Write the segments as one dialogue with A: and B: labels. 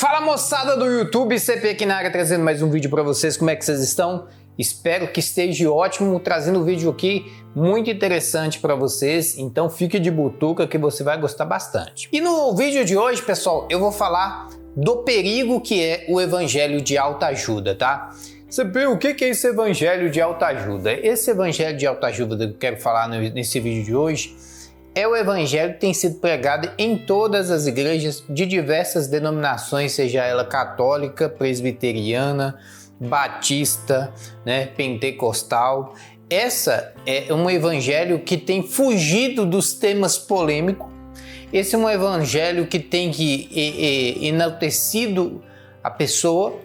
A: Fala moçada do YouTube, CP aqui na área trazendo mais um vídeo para vocês. Como é que vocês estão? Espero que esteja ótimo, trazendo um vídeo aqui muito interessante para vocês, então fique de butuca que você vai gostar bastante. E no vídeo de hoje, pessoal, eu vou falar do perigo que é o evangelho de autoajuda, tá? CP, o que é esse evangelho de autoajuda? Esse evangelho de autoajuda que eu quero falar nesse vídeo de hoje é o evangelho que tem sido pregado em todas as igrejas de diversas denominações, seja ela católica, presbiteriana, batista, pentecostal. Essa é um evangelho que tem fugido dos temas polêmicos. Esse é um evangelho que tem enaltecido a pessoa,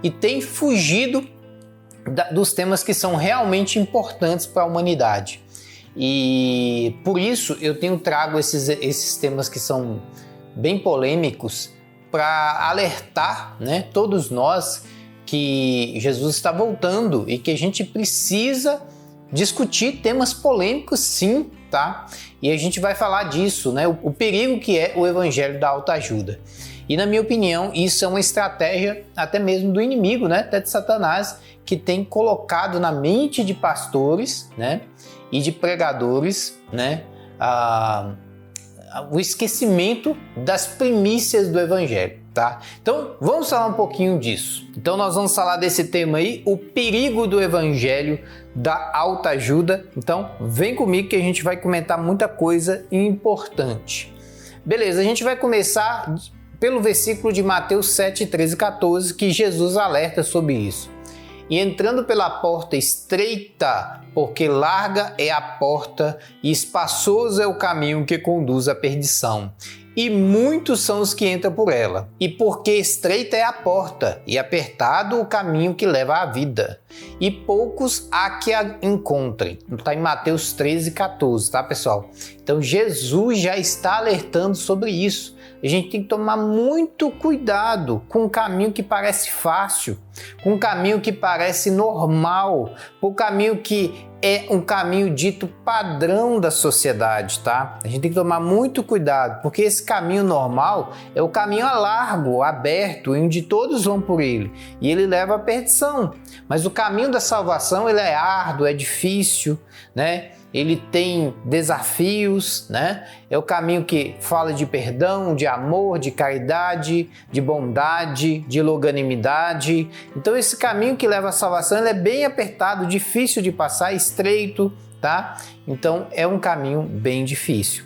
A: e tem fugido dos temas que são realmente importantes para a humanidade. E por isso eu trago esses temas que são bem polêmicos para alertar, todos nós que Jesus está voltando e que a gente precisa discutir temas polêmicos, sim, tá? E a gente vai falar disso, o perigo que é o evangelho da autoajuda. E na minha opinião, isso é uma estratégia até mesmo do inimigo, até de Satanás, que tem colocado na mente de pastores, e de pregadores, o esquecimento das primícias do evangelho, tá? Então, vamos falar um pouquinho disso. Então, nós vamos falar desse tema aí, o perigo do evangelho da autoajuda. Então, vem comigo que a gente vai comentar muita coisa importante. Beleza, a gente vai começar pelo versículo de Mateus 7, 13 e 14, que Jesus alerta sobre isso. E entrando pela porta estreita, porque larga é a porta e espaçoso é o caminho que conduz à perdição, e muitos são os que entram por ela. E porque estreita é a porta e apertado o caminho que leva à vida, e poucos há que a encontrem. Está em Mateus 13, 14, tá, pessoal? Então Jesus já está alertando sobre isso. A gente tem que tomar muito cuidado com um caminho que parece fácil, com um caminho que parece normal, com um caminho que é um caminho dito padrão da sociedade, tá? A gente tem que tomar muito cuidado, porque esse caminho normal é o caminho largo, aberto, onde todos vão por ele, e ele leva à perdição. Mas o caminho da salvação, ele é árduo, é difícil, Ele tem desafios, É o caminho que fala de perdão, de amor, de caridade, de bondade, de longanimidade. Então esse caminho que leva à salvação, ele é bem apertado, difícil de passar, estreito, tá? Então é um caminho bem difícil,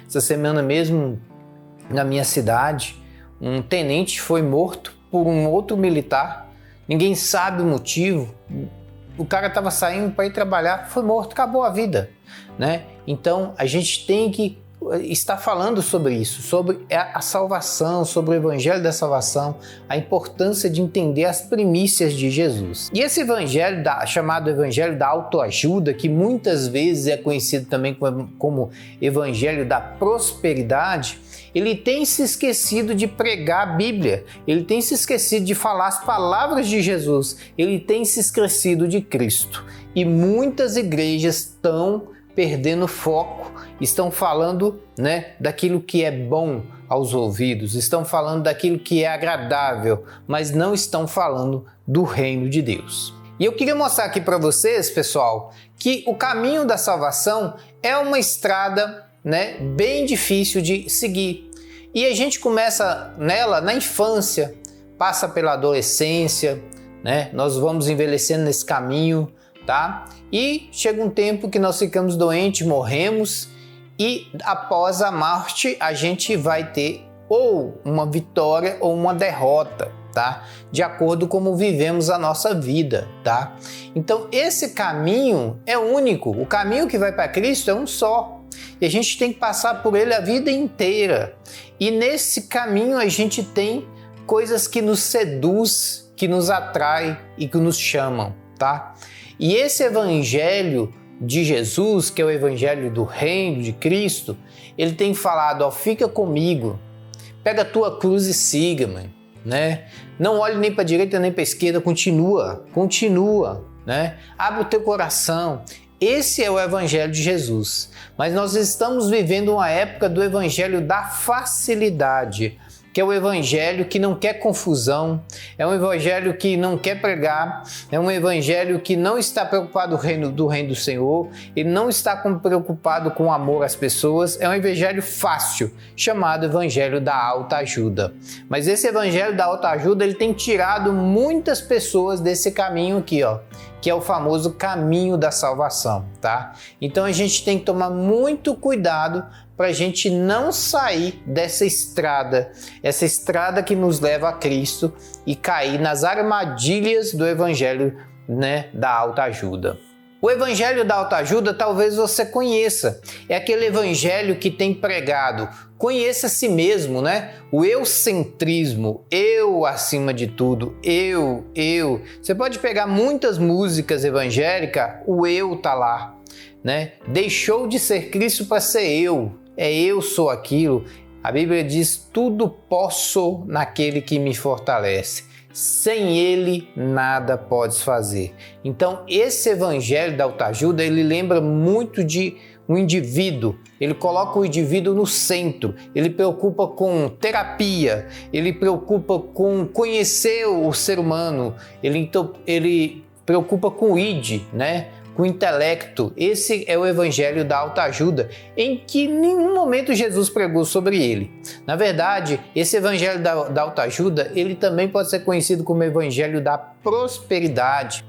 A: Essa semana mesmo, na minha cidade, um tenente foi morto por um outro militar. Ninguém sabe o motivo. O cara estava saindo para ir trabalhar, foi morto, acabou a vida, Então a gente tem que estar falando sobre isso, sobre a salvação, sobre o evangelho da salvação, a importância de entender as primícias de Jesus. E esse evangelho chamado evangelho da autoajuda, que muitas vezes é conhecido também como evangelho da prosperidade, ele tem se esquecido de pregar a Bíblia, ele tem se esquecido de falar as palavras de Jesus, ele tem se esquecido de Cristo. E muitas igrejas estão perdendo foco, estão falando daquilo que é bom aos ouvidos, estão falando daquilo que é agradável, mas não estão falando do reino de Deus. E eu queria mostrar aqui para vocês, pessoal, que o caminho da salvação é uma estrada bem difícil de seguir. E a gente começa nela na infância, passa pela adolescência, nós vamos envelhecendo nesse caminho, tá? E chega um tempo que nós ficamos doentes, morremos, e após a morte a gente vai ter ou uma vitória ou uma derrota, tá? De acordo com como vivemos a nossa vida, tá? Então esse caminho é único, o caminho que vai para Cristo é um só. E a gente tem que passar por ele a vida inteira. E nesse caminho a gente tem coisas que nos seduz, que nos atrai e que nos chamam, tá? E esse evangelho de Jesus, que é o evangelho do reino de Cristo, ele tem falado, fica comigo, pega a tua cruz e siga-me, Não olhe nem para a direita nem para a esquerda, continua, Abre o teu coração. Esse é o evangelho de Jesus. Mas nós estamos vivendo uma época do evangelho da facilidade, que é o evangelho que não quer confusão, é um evangelho que não quer pregar, é um evangelho que não está preocupado do reino do Senhor, ele não está preocupado com o amor às pessoas, é um evangelho fácil, chamado evangelho da autoajuda. Mas esse evangelho da autoajuda, ele tem tirado muitas pessoas desse caminho aqui, ó, que é o famoso caminho da salvação, tá? Então a gente tem que tomar muito cuidado para a gente não sair dessa estrada, essa estrada que nos leva a Cristo e cair nas armadilhas do evangelho, né, da autoajuda. O evangelho da autoajuda talvez você conheça, é aquele evangelho que tem pregado, conheça a si mesmo, né? O eucentrismo, eu acima de tudo, eu. Você pode pegar muitas músicas evangélicas, o eu tá lá, né? Deixou de ser Cristo para ser eu sou aquilo. A Bíblia diz, tudo posso naquele que me fortalece. Sem ele, nada podes fazer. Então, esse evangelho da autoajuda, ele lembra muito de um indivíduo. Ele coloca o indivíduo no centro. Ele preocupa com terapia. Ele preocupa com conhecer o ser humano. Ele preocupa com o id, né? Com o intelecto. Esse é o evangelho da autoajuda, em que em nenhum momento Jesus pregou sobre ele. Na verdade, esse evangelho da autoajuda, ele também pode ser conhecido como evangelho da prosperidade.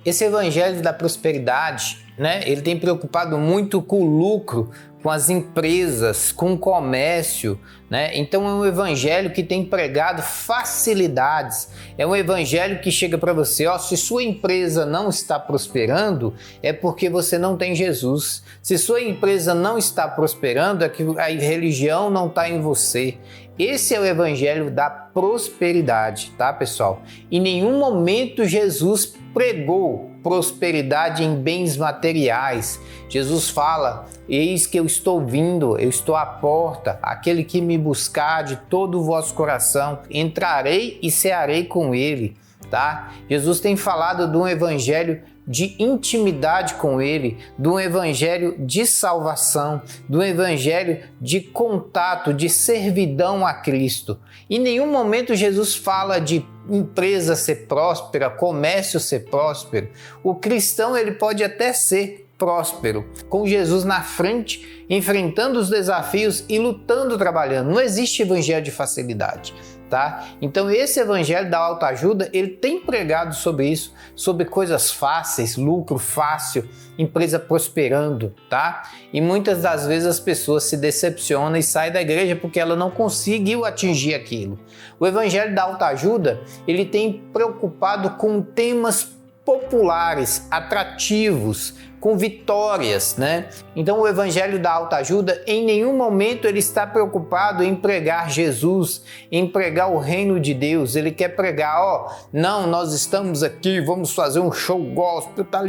A: Esse evangelho da prosperidade, né, ele tem preocupado muito com o lucro, com as empresas, com o comércio, né? Então é um evangelho que tem pregado facilidades, é um evangelho que chega para você, ó, se sua empresa não está prosperando, é porque você não tem Jesus. Se sua empresa não está prosperando, é que a religião não está em você. Esse é o evangelho da prosperidade, tá, pessoal? Em nenhum momento Jesus pregou prosperidade em bens materiais. Jesus fala, eis que eu estou vindo, eu estou à porta, aquele que me buscar de todo o vosso coração, entrarei e cearei com ele, tá? Jesus tem falado de um evangelho de intimidade com ele, de um evangelho de salvação, de um evangelho de contato, de servidão a Cristo. Em nenhum momento Jesus fala de empresa ser próspera, comércio ser próspero. O cristão, ele pode até ser próspero, com Jesus na frente, enfrentando os desafios e lutando, trabalhando. Não existe evangelho de facilidade, tá? Então esse evangelho da autoajuda, ele tem pregado sobre isso, sobre coisas fáceis, lucro fácil, empresa prosperando, tá? E muitas das vezes as pessoas se decepcionam e saem da igreja porque ela não conseguiu atingir aquilo. O evangelho da autoajuda, ele tem preocupado com temas populares, atrativos, com vitórias, né? Então o evangelho da autoajuda, em nenhum momento ele está preocupado em pregar Jesus, em pregar o reino de Deus. Ele quer pregar, ó, não, nós estamos aqui, vamos fazer um show gospel, tal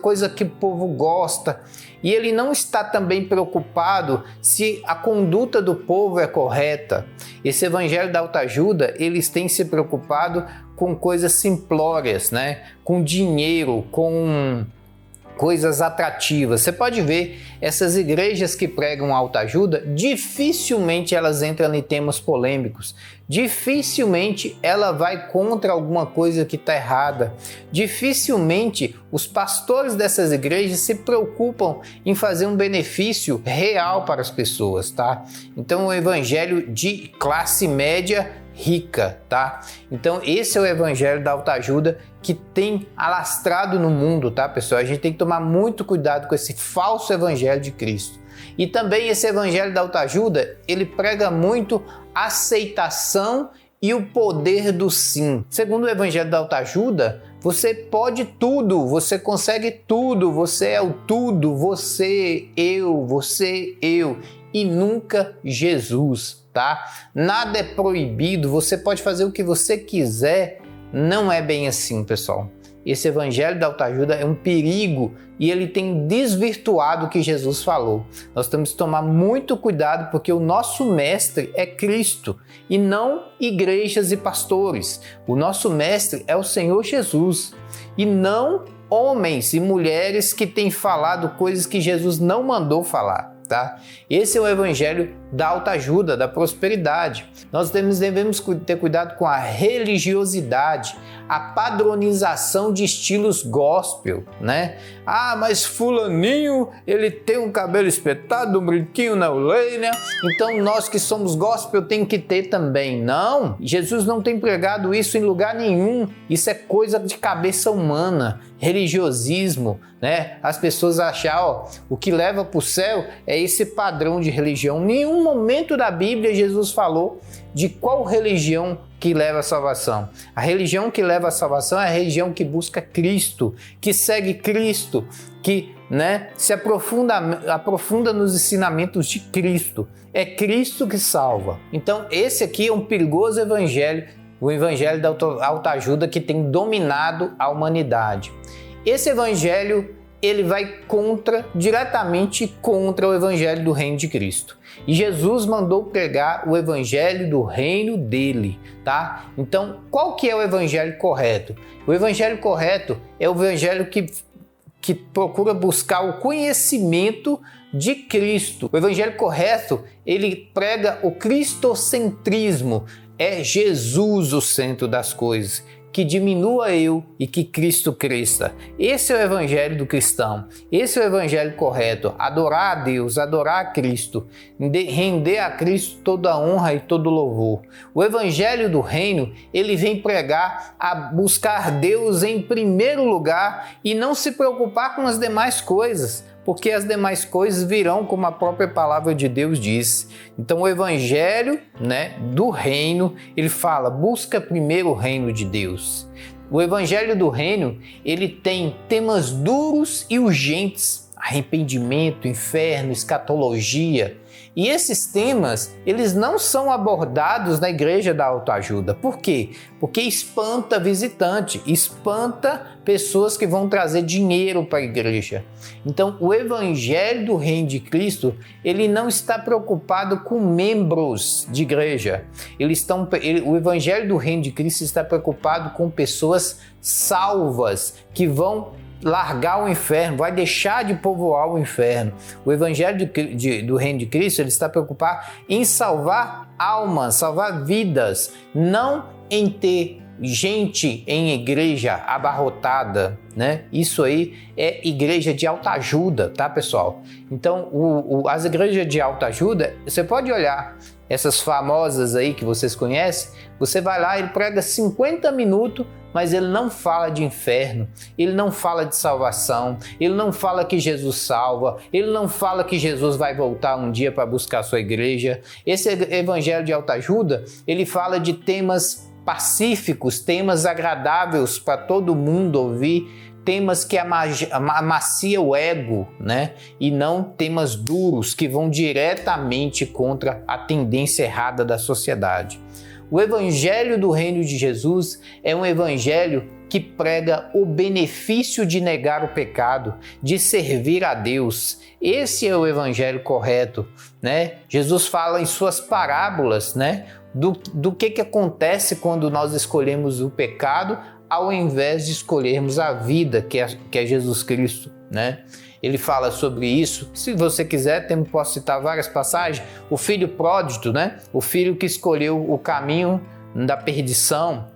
A: coisa que o povo gosta. E ele não está também preocupado se a conduta do povo é correta. Esse evangelho da autoajuda, eles têm se preocupado com coisas simplórias, né? Com dinheiro, com coisas atrativas. Você pode ver, essas igrejas que pregam autoajuda, dificilmente elas entram em temas polêmicos, dificilmente ela vai contra alguma coisa que está errada, dificilmente os pastores dessas igrejas se preocupam em fazer um benefício real para as pessoas, tá? Então o evangelho de classe média rica, tá? Então esse é o evangelho da autoajuda que tem alastrado no mundo, tá, pessoal? A gente tem que tomar muito cuidado com esse falso evangelho de Cristo. E também esse evangelho da autoajuda, ele prega muito aceitação e o poder do sim. Segundo o evangelho da autoajuda, você pode tudo, você consegue tudo, você é o tudo, você, eu e nunca Jesus, tá? Nada é proibido, você pode fazer o que você quiser. Não é bem assim, pessoal. Esse evangelho da autoajuda é um perigo e ele tem desvirtuado o que Jesus falou. Nós temos que tomar muito cuidado porque o nosso mestre é Cristo e não igrejas e pastores. O nosso mestre é o Senhor Jesus e não homens e mulheres que têm falado coisas que Jesus não mandou falar. Tá? Esse é o evangelho da autoajuda, da prosperidade. Nós devemos ter cuidado com a religiosidade, a padronização de estilos gospel, né? Ah, mas fulaninho, ele tem um cabelo espetado, um brinquinho na orelha, então nós que somos gospel tem que ter também. Não, Jesus não tem pregado isso em lugar nenhum. Isso é coisa de cabeça humana, religiosismo, né? As pessoas acham, o que leva para o céu é esse padrão de religião. Em nenhum momento da Bíblia Jesus falou de qual religião que leva à salvação. A religião que leva à salvação é a religião que busca Cristo, que segue Cristo, que, né, se aprofunda nos ensinamentos de Cristo. É Cristo que salva. Então esse aqui é um perigoso evangelho, o evangelho da autoajuda que tem dominado a humanidade. Esse evangelho, ele vai diretamente contra o evangelho do reino de Cristo. E Jesus mandou pregar o evangelho do reino dele, tá? Então, qual que é o evangelho correto? O evangelho correto é o evangelho que procura buscar o conhecimento de Cristo. O evangelho correto, ele prega o cristocentrismo, é Jesus o centro das coisas. Que diminua eu e que Cristo cresça. Esse é o evangelho do cristão. Esse é o evangelho correto. Adorar a Deus, adorar a Cristo, render a Cristo toda a honra e todo o louvor. O evangelho do reino, ele vem pregar a buscar Deus em primeiro lugar e não se preocupar com as demais coisas, porque as demais coisas virão, como a própria palavra de Deus diz. Então o evangelho, né, do reino, ele fala, busca primeiro o reino de Deus. O evangelho do reino, ele tem temas duros e urgentes, arrependimento, inferno, escatologia. E esses temas, eles não são abordados na igreja da autoajuda. Por quê? Porque espanta visitante, espanta pessoas que vão trazer dinheiro para a igreja. Então, o evangelho do reino de Cristo, ele não está preocupado com membros de igreja. O evangelho do reino de Cristo está preocupado com pessoas salvas que vão largar o inferno, vai deixar de povoar o inferno. O evangelho do reino de Cristo, ele está preocupado em salvar almas, salvar vidas, não em ter gente em igreja abarrotada, né? Isso aí é igreja de autoajuda, tá, pessoal? Então, as igrejas de autoajuda, você pode olhar essas famosas aí que vocês conhecem, você vai lá, ele prega 50 minutos, mas ele não fala de inferno, ele não fala de salvação, ele não fala que Jesus salva, ele não fala que Jesus vai voltar um dia para buscar a sua igreja. Esse evangelho de autoajuda, ele fala de temas pacíficos, temas agradáveis para todo mundo ouvir, temas que amacia o ego, né? E não temas duros que vão diretamente contra a tendência errada da sociedade. O evangelho do reino de Jesus é um evangelho que prega o benefício de negar o pecado, de servir a Deus. Esse é o evangelho correto, né? Jesus fala em suas parábolas, né? Do que acontece quando nós escolhemos o pecado ao invés de escolhermos a vida, que é Jesus Cristo, né? Ele fala sobre isso. Se você quiser, posso citar várias passagens. O filho pródigo, né? O filho que escolheu o caminho da perdição,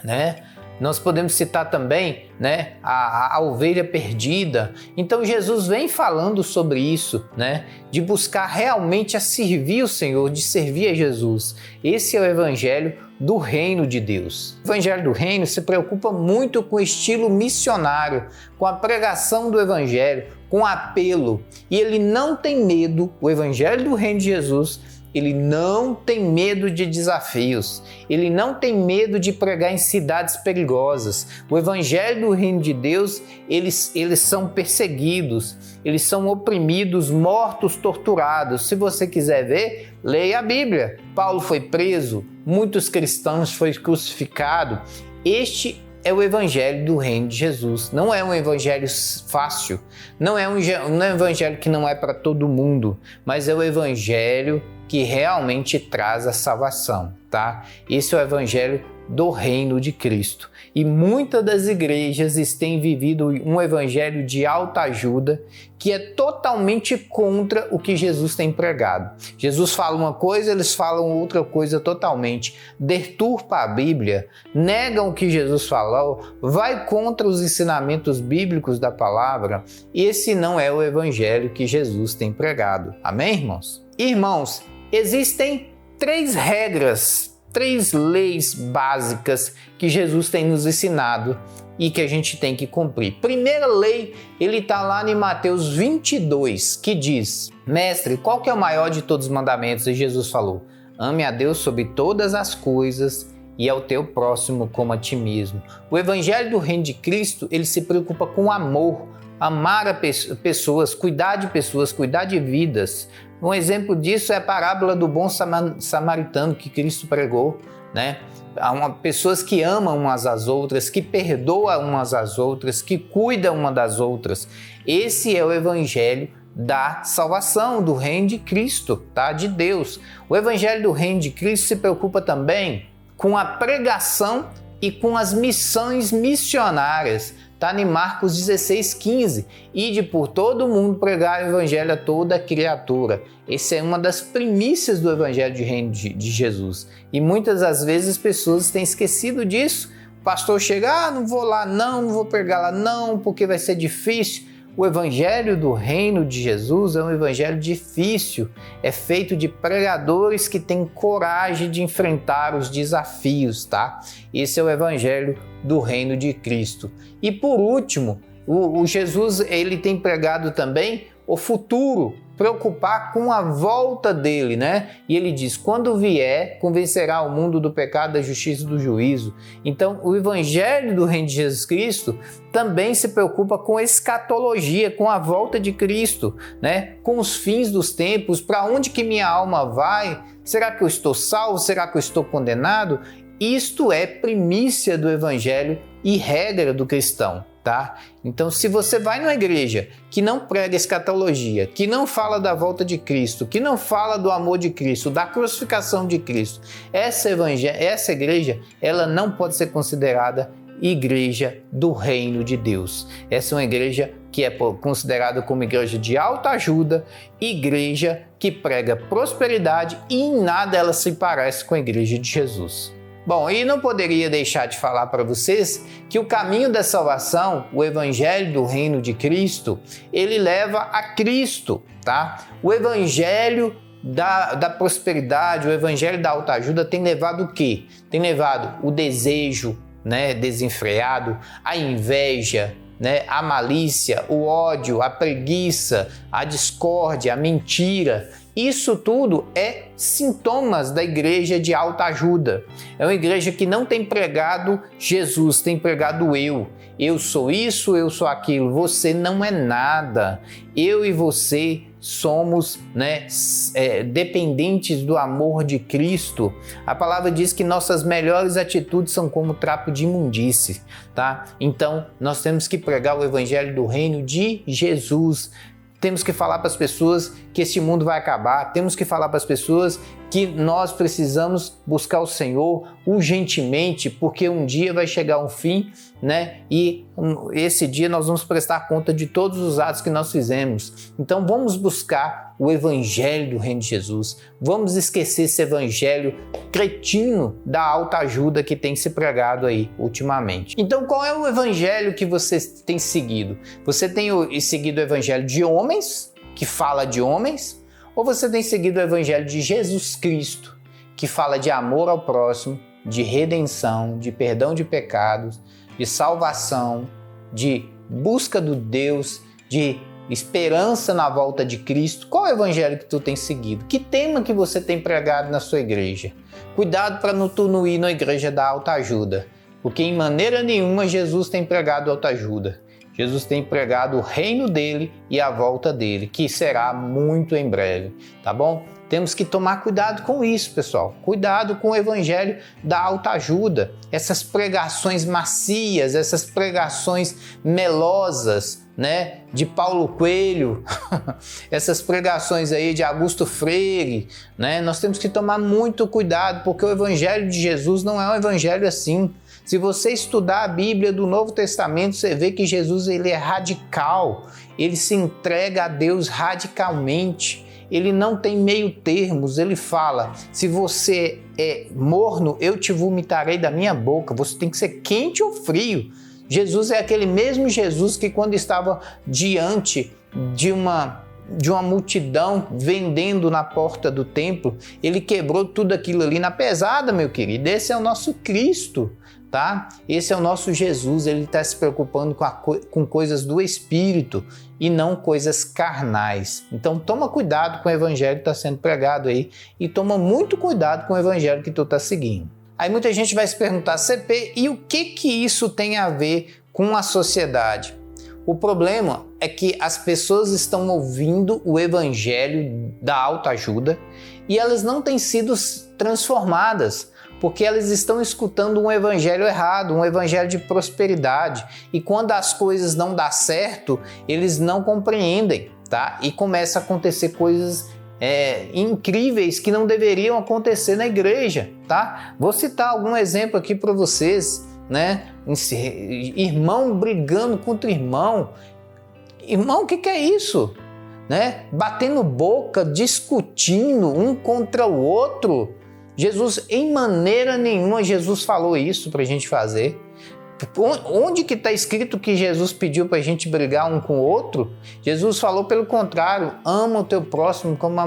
A: né? Nós podemos citar também, né, a ovelha perdida. Então Jesus vem falando sobre isso, né, de buscar realmente a servir o Senhor, de servir a Jesus. Esse é o evangelho do reino de Deus. O evangelho do reino se preocupa muito com o estilo missionário, com a pregação do evangelho, com apelo. E ele não tem medo, o evangelho do reino de Jesus, ele não tem medo de desafios, ele não tem medo de pregar em cidades perigosas. O evangelho do reino de Deus, eles são perseguidos, eles são oprimidos, mortos, torturados. Se você quiser ver, leia a Bíblia. Paulo foi preso, muitos cristãos foram crucificados. Este é o evangelho do reino de Jesus. Não é um evangelho fácil, não é um evangelho que não é para todo mundo, mas é o evangelho que realmente traz a salvação, tá? Esse é o evangelho do reino de Cristo. E muitas das igrejas têm vivido um evangelho de autoajuda que é totalmente contra o que Jesus tem pregado. Jesus fala uma coisa, eles falam outra coisa totalmente. Deturpa a Bíblia, negam o que Jesus falou, vai contra os ensinamentos bíblicos da palavra. Esse não é o evangelho que Jesus tem pregado. Amém, irmãos? Irmãos, existem 3 regras, 3 leis básicas que Jesus tem nos ensinado e que a gente tem que cumprir. Primeira lei, ele está lá em Mateus 22, que diz: Mestre, qual que é o maior de todos os mandamentos? E Jesus falou: ame a Deus sobre todas as coisas e ao teu próximo como a ti mesmo. O evangelho do reino de Cristo, ele se preocupa com o amor, amar pessoas, cuidar de vidas. Um exemplo disso é a parábola do bom samaritano que Cristo pregou, né? Há pessoas que amam umas às outras, que perdoam umas às outras, que cuidam uma das outras. Esse é o evangelho da salvação, do reino de Cristo, tá? De Deus. O evangelho do reino de Cristo se preocupa também com a pregação e com as missões missionárias. Está em Marcos 16:15. Ide por todo o mundo pregar o evangelho a toda criatura. Essa é uma das primícias do evangelho de reino de Jesus. E muitas das vezes as pessoas têm esquecido disso. O pastor chega, não vou lá não vou pregar lá não, porque vai ser difícil. O evangelho do reino de Jesus é um evangelho difícil, é feito de pregadores que têm coragem de enfrentar os desafios, tá? Esse é o evangelho do reino de Cristo. E por último, o Jesus, ele tem pregado também o futuro, preocupar com a volta dele, né? E ele diz: quando vier, convencerá o mundo do pecado, da justiça e do juízo. Então, o evangelho do reino de Jesus Cristo também se preocupa com escatologia, com a volta de Cristo, né? Com os fins dos tempos, para onde que minha alma vai? Será que eu estou salvo? Será que eu estou condenado? Isto é primícia do evangelho e regra do cristão, tá? Então, se você vai numa igreja que não prega escatologia, que não fala da volta de Cristo, que não fala do amor de Cristo, da crucificação de Cristo, essa igreja, ela não pode ser considerada igreja do reino de Deus. Essa é uma igreja que é considerada como igreja de autoajuda, igreja que prega prosperidade, e em nada ela se parece com a igreja de Jesus. Bom, e não poderia deixar de falar para vocês que o caminho da salvação, o evangelho do reino de Cristo, ele leva a Cristo, tá? O evangelho da prosperidade, o evangelho da autoajuda tem levado o quê? Tem levado o desejo, né, desenfreado, a inveja, né, a malícia, o ódio, a preguiça, a discórdia, a mentira. Isso tudo é sintomas da igreja de autoajuda. É uma igreja que não tem pregado Jesus, tem pregado eu. Eu sou isso, eu sou aquilo. Você não é nada. Eu e você somos, né, dependentes do amor de Cristo. A palavra diz que nossas melhores atitudes são como trapo de imundície, tá? Então, nós temos que pregar o evangelho do reino de Jesus. Temos que falar para as pessoas que esse mundo vai acabar. Temos que falar para as pessoas que nós precisamos buscar o Senhor urgentemente, porque um dia vai chegar um fim, né? E esse dia nós vamos prestar conta de todos os atos que nós fizemos. Então vamos buscar o evangelho do reino de Jesus. Vamos esquecer esse evangelho cretino da autoajuda que tem se pregado aí ultimamente. Então qual é o evangelho que você tem seguido? Você tem seguido o evangelho de homens, que fala de homens, ou você tem seguido o evangelho de Jesus Cristo, que fala de amor ao próximo, de redenção, de perdão de pecados, de salvação, de busca do Deus, de esperança na volta de Cristo? Qual é o evangelho que tu tem seguido? Que tema que você tem pregado na sua igreja? Cuidado para tu não ir na igreja da autoajuda, porque em maneira nenhuma Jesus tem pregado autoajuda. Jesus tem pregado o reino dele e a volta dele, que será muito em breve, tá bom? Temos que tomar cuidado com isso, pessoal. Cuidado com o evangelho da autoajuda. Essas pregações macias, essas pregações melosas, né, de Paulo Coelho, essas pregações aí de Augusto Freire, né? Nós temos que tomar muito cuidado, porque o evangelho de Jesus não é um evangelho assim. Se você estudar a Bíblia do Novo Testamento, você vê que Jesus ele é radical, ele se entrega a Deus radicalmente. Ele não tem meio termos, ele fala, se você é morno, eu te vomitarei da minha boca, você tem que ser quente ou frio. Jesus é aquele mesmo Jesus que quando estava diante de uma multidão vendendo na porta do templo, ele quebrou tudo aquilo ali na pesada, meu querido. Esse é o nosso Cristo, tá? Esse é o nosso Jesus, ele está se preocupando com coisas do Espírito e não coisas carnais. Então toma cuidado com o evangelho que está sendo pregado aí e toma muito cuidado com o evangelho que tu está seguindo. Aí muita gente vai se perguntar, CP, e o que isso tem a ver com a sociedade? O problema é que as pessoas estão ouvindo o evangelho da autoajuda e elas não têm sido transformadas, porque elas estão escutando um evangelho errado, um evangelho de prosperidade. E quando as coisas não dão certo, eles não compreendem, tá? E começa a acontecer coisas incríveis que não deveriam acontecer na igreja, tá? Vou citar algum exemplo aqui para vocês, né? Irmão brigando contra irmão. Irmão, o que é isso? Né? Batendo boca, discutindo um contra o outro. Jesus, em maneira nenhuma, Jesus falou isso para a gente fazer. Onde que está escrito que Jesus pediu para a gente brigar um com o outro? Jesus falou pelo contrário, ama o teu próximo como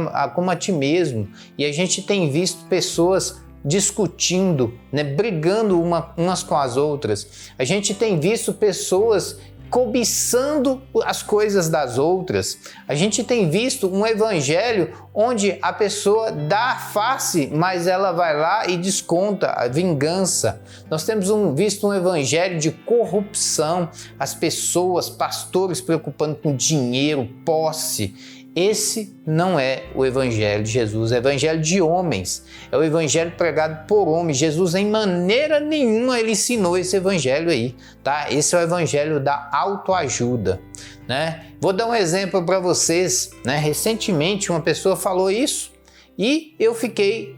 A: a ti mesmo. E a gente tem visto pessoas discutindo, né, brigando umas com as outras. A gente tem visto pessoas cobiçando as coisas das outras. A gente tem visto um evangelho onde a pessoa dá a face, mas ela vai lá e desconta a vingança. Nós temos visto um evangelho de corrupção, as pessoas, pastores preocupando com dinheiro, posse. Esse não é o evangelho de Jesus, é o evangelho de homens, é o evangelho pregado por homens. Jesus em maneira nenhuma ele ensinou esse evangelho aí, tá? Esse é o evangelho da autoajuda, né? Vou dar um exemplo para vocês, né? Recentemente uma pessoa falou isso e eu fiquei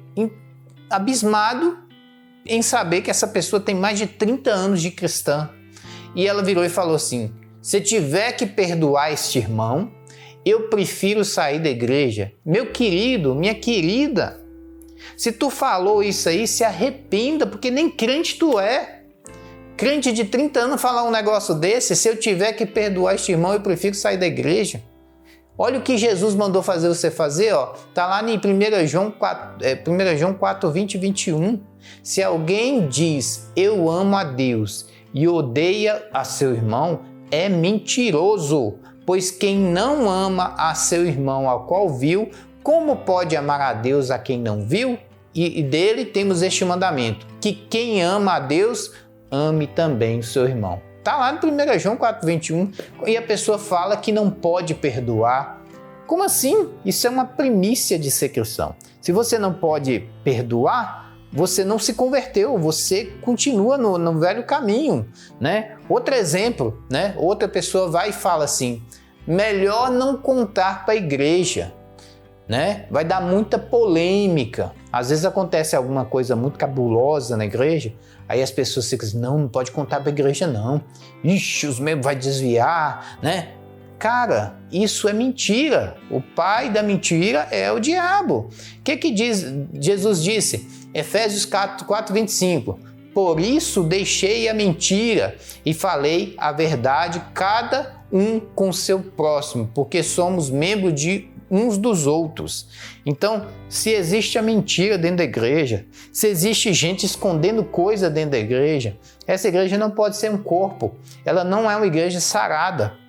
A: abismado em saber que essa pessoa tem mais de 30 anos de cristã e ela virou e falou assim, se tiver que perdoar este irmão, eu prefiro sair da igreja. Meu querido, minha querida, se tu falou isso aí, se arrependa, porque nem crente tu é. Crente de 30 anos falar um negócio desse, se eu tiver que perdoar este irmão, eu prefiro sair da igreja. Olha o que Jesus mandou fazer você fazer, ó. Tá lá em 1 João 4, 20 e 21. Se alguém diz, eu amo a Deus e odeia a seu irmão, é mentiroso. Pois quem não ama a seu irmão ao qual viu, como pode amar a Deus a quem não viu? E dele temos este mandamento, que quem ama a Deus, ame também o seu irmão. Está lá no 1 João 4, 21, e a pessoa fala que não pode perdoar. Como assim? Isso é uma primícia de ser cristão. Se você não pode perdoar, você não se converteu, você continua no velho caminho, né? Outro exemplo, né? Outra pessoa vai e fala assim, melhor não contar para a igreja, né? Vai dar muita polêmica. Às vezes acontece alguma coisa muito cabulosa na igreja, aí as pessoas ficam assim, não pode contar para a igreja não. Ixi, os membros vão desviar, né? Cara, isso é mentira. O pai da mentira é o diabo. O que diz? Jesus disse, Efésios 4, 25, por isso deixei a mentira e falei a verdade, cada um com seu próximo, porque somos membros de uns dos outros. Então, se existe a mentira dentro da igreja, se existe gente escondendo coisa dentro da igreja, essa igreja não pode ser um corpo, ela não é uma igreja sarada.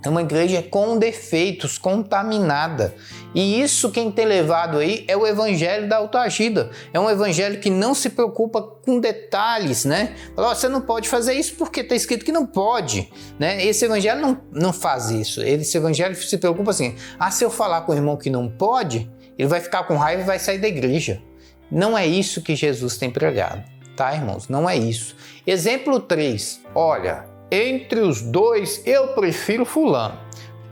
A: É uma igreja com defeitos, contaminada. E isso quem tem levado aí é o evangelho da autoajuda. É um evangelho que não se preocupa com detalhes, né? Fala, você não pode fazer isso porque está escrito que não pode, né? Esse evangelho não faz isso. Esse evangelho se preocupa assim, se eu falar com o irmão que não pode, ele vai ficar com raiva e vai sair da igreja. Não é isso que Jesus tem pregado, tá, irmãos? Não é isso. Exemplo 3. Olha, entre os dois eu prefiro fulano,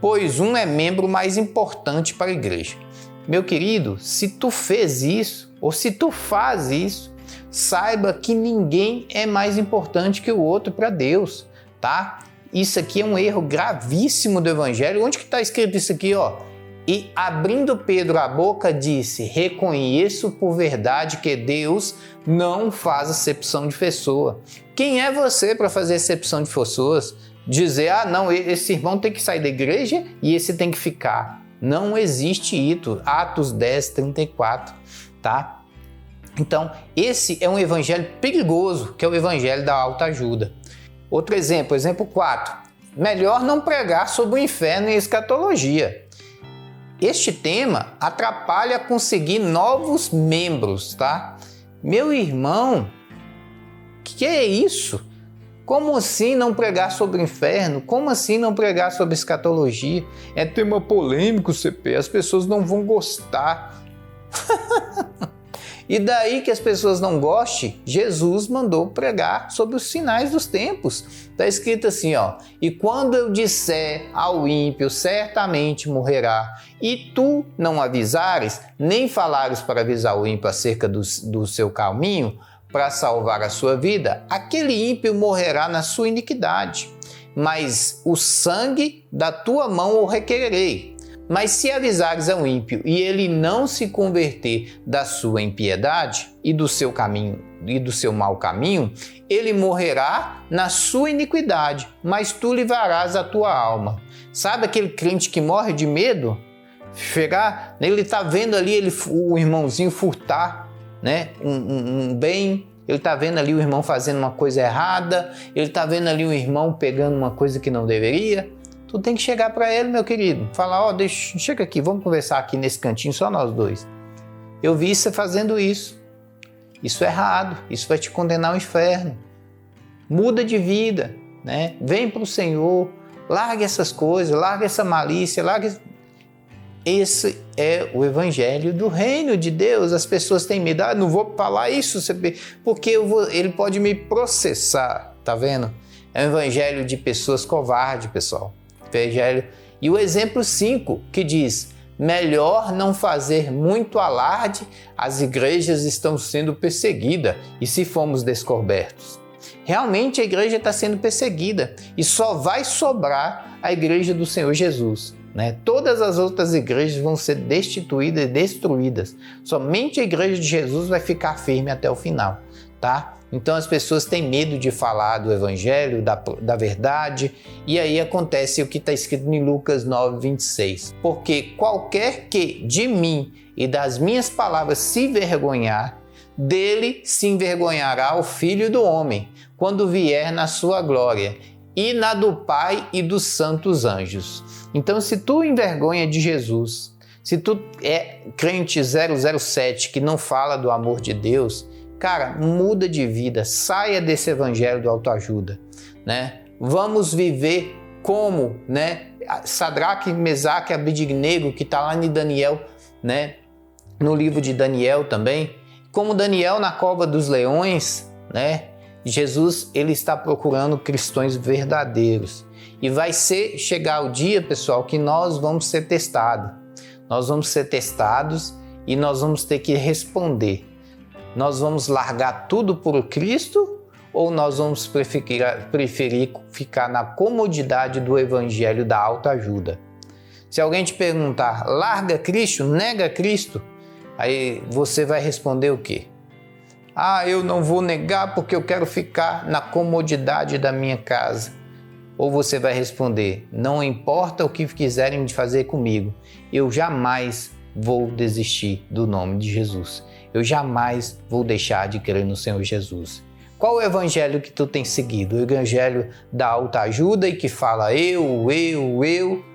A: pois um é membro mais importante para a igreja. Meu querido, se tu fez isso, ou se tu faz isso, saiba que ninguém é mais importante que o outro para Deus, tá? Isso aqui é um erro gravíssimo do Evangelho. Onde que está escrito isso aqui, ó? E abrindo Pedro a boca, disse: reconheço por verdade que Deus não faz acepção de pessoa. Quem é você para fazer acepção de pessoas? Dizer, não, esse irmão tem que sair da igreja e esse tem que ficar. Não existe isso. Atos 10, 34, tá? Então, esse é um evangelho perigoso, que é o evangelho da autoajuda. Outro exemplo, exemplo 4. Melhor não pregar sobre o inferno e a escatologia. Este tema atrapalha conseguir novos membros, tá? Meu irmão, que é isso? Como assim não pregar sobre o inferno? Como assim não pregar sobre escatologia? É tema polêmico, CP, as pessoas não vão gostar. E daí que as pessoas não gostem, Jesus mandou pregar sobre os sinais dos tempos. Está escrito assim, ó: e quando eu disser ao ímpio, certamente morrerá, e tu não avisares, nem falares para avisar o ímpio acerca do seu caminho, para salvar a sua vida, aquele ímpio morrerá na sua iniquidade, mas o sangue da tua mão o requererei. Mas se avisares ao ímpio e ele não se converter da sua impiedade e do seu caminho e do seu mau caminho, ele morrerá na sua iniquidade, mas tu livrarás a tua alma. Sabe aquele crente que morre de medo? Chegar, ele está vendo ali o irmãozinho furtar, né, um bem, ele está vendo ali o irmão fazendo uma coisa errada, ele está vendo ali o irmão pegando uma coisa que não deveria. Tu tem que chegar para ele, meu querido, falar, chega aqui, vamos conversar aqui nesse cantinho, só nós dois. Eu vi você fazendo isso. Isso é errado, isso vai te condenar ao inferno. Muda de vida, né? Vem para o Senhor, larga essas coisas, larga essa malícia, larga... Esse é o evangelho do reino de Deus. As pessoas têm medo, não vou falar isso, porque ele pode me processar, tá vendo? É um evangelho de pessoas covardes, pessoal. Evangelho. E o exemplo 5, que diz: melhor não fazer muito alarde, as igrejas estão sendo perseguidas, e se formos descobertos. Realmente a igreja está sendo perseguida, e só vai sobrar a igreja do Senhor Jesus, né? Todas as outras igrejas vão ser destituídas e destruídas. Somente a igreja de Jesus vai ficar firme até o final, tá? Então as pessoas têm medo de falar do evangelho, da verdade, e aí acontece o que está escrito em Lucas 9, 26. Porque qualquer que de mim e das minhas palavras se envergonhar, dele se envergonhará o Filho do Homem, quando vier na sua glória, e na do Pai e dos santos anjos. Então, se tu envergonha de Jesus, se tu é crente 007 que não fala do amor de Deus, cara, muda de vida, saia desse evangelho do autoajuda, né? Vamos viver como, né? Sadraque, Mesaque e Abednego, que está lá em Daniel, né? No livro de Daniel também, como Daniel na cova dos leões, né? Jesus, ele está procurando cristãos verdadeiros. E vai chegar o dia, pessoal, que nós vamos ser testados. Nós vamos ser testados e nós vamos ter que responder. Nós vamos largar tudo por Cristo ou nós vamos preferir ficar na comodidade do evangelho da autoajuda? Se alguém te perguntar, larga Cristo, nega Cristo, aí você vai responder o quê? Eu não vou negar porque eu quero ficar na comodidade da minha casa. Ou você vai responder, não importa o que quiserem fazer comigo, eu jamais vou desistir do nome de Jesus. Eu jamais vou deixar de crer no Senhor Jesus. Qual o evangelho que tu tem seguido? O evangelho da autoajuda e que fala eu?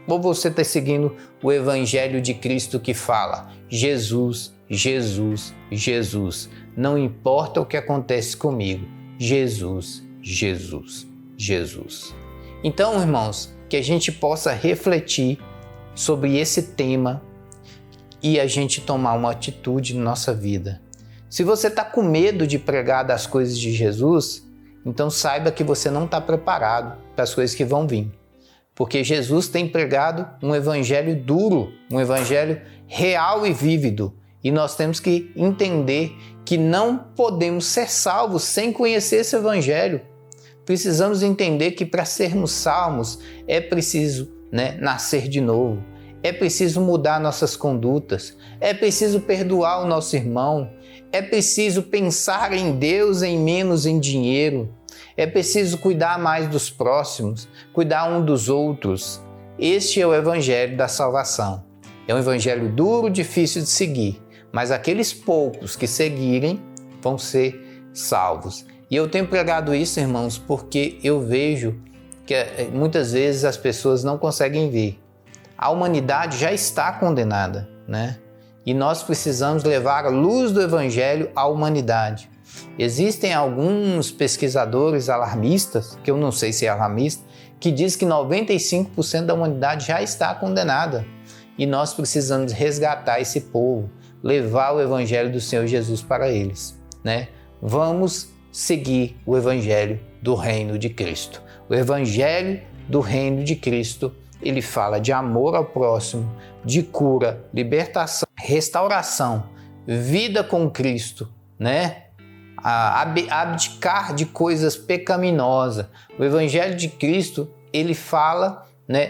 A: Ou você está seguindo o evangelho de Cristo que fala Jesus, Jesus, Jesus. Não importa o que acontece comigo. Jesus, Jesus, Jesus. Então, irmãos, que a gente possa refletir sobre esse tema e a gente tomar uma atitude na nossa vida. Se você está com medo de pregar das coisas de Jesus, então saiba que você não está preparado para as coisas que vão vir. Porque Jesus tem pregado um evangelho duro, um evangelho real e vívido. E nós temos que entender que não podemos ser salvos sem conhecer esse evangelho. Precisamos entender que para sermos salvos é preciso, nascer de novo. É preciso mudar nossas condutas. É preciso perdoar o nosso irmão. É preciso pensar em Deus em menos em dinheiro. É preciso cuidar mais dos próximos, cuidar um dos outros. Este é o evangelho da salvação. É um evangelho duro, difícil de seguir, mas aqueles poucos que seguirem vão ser salvos. E eu tenho pregado isso, irmãos, porque eu vejo que muitas vezes as pessoas não conseguem ver. A humanidade já está condenada, E nós precisamos levar a luz do evangelho à humanidade. Existem alguns pesquisadores alarmistas, que eu não sei se é alarmista, que diz que 95% da humanidade já está condenada. E nós precisamos resgatar esse povo, levar o evangelho do Senhor Jesus para eles, Vamos seguir o evangelho do reino de Cristo. O evangelho do reino de Cristo, ele fala de amor ao próximo, de cura, libertação, restauração, vida com Cristo, abdicar de coisas pecaminosas. O evangelho de Cristo, ele fala,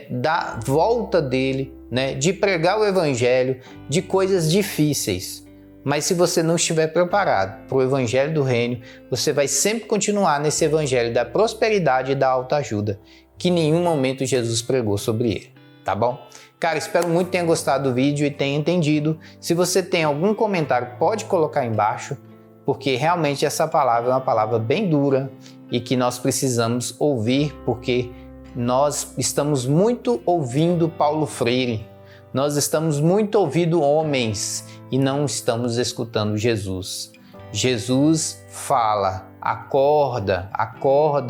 A: da volta dele, de pregar o evangelho, de coisas difíceis. Mas se você não estiver preparado para o evangelho do reino, você vai sempre continuar nesse evangelho da prosperidade e da autoajuda, que em nenhum momento Jesus pregou sobre ele, tá bom? Cara, espero muito que tenha gostado do vídeo e tenha entendido. Se você tem algum comentário, pode colocar aí embaixo, porque realmente essa palavra é uma palavra bem dura e que nós precisamos ouvir, porque nós estamos muito ouvindo Paulo Freire, nós estamos muito ouvindo homens e não estamos escutando Jesus. Jesus fala, acorda,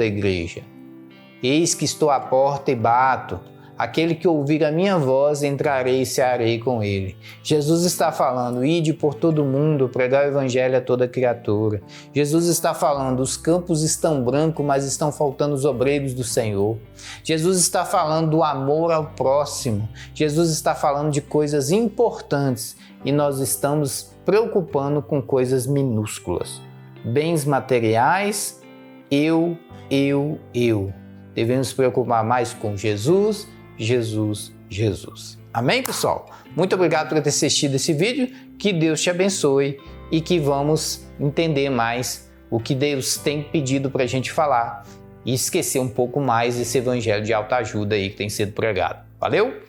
A: igreja. Eis que estou à porta e bato. Aquele que ouvir a minha voz, entrarei e cearei com ele. Jesus está falando, ide por todo mundo, pregar o evangelho a toda criatura. Jesus está falando, os campos estão brancos, mas estão faltando os obreiros do Senhor. Jesus está falando do amor ao próximo. Jesus está falando de coisas importantes e nós estamos preocupando com coisas minúsculas. Bens materiais, eu. Devemos nos preocupar mais com Jesus. Amém, pessoal? Muito obrigado por ter assistido esse vídeo. Que Deus te abençoe e que vamos entender mais o que Deus tem pedido para a gente falar e esquecer um pouco mais desse evangelho de autoajuda aí que tem sido pregado. Valeu?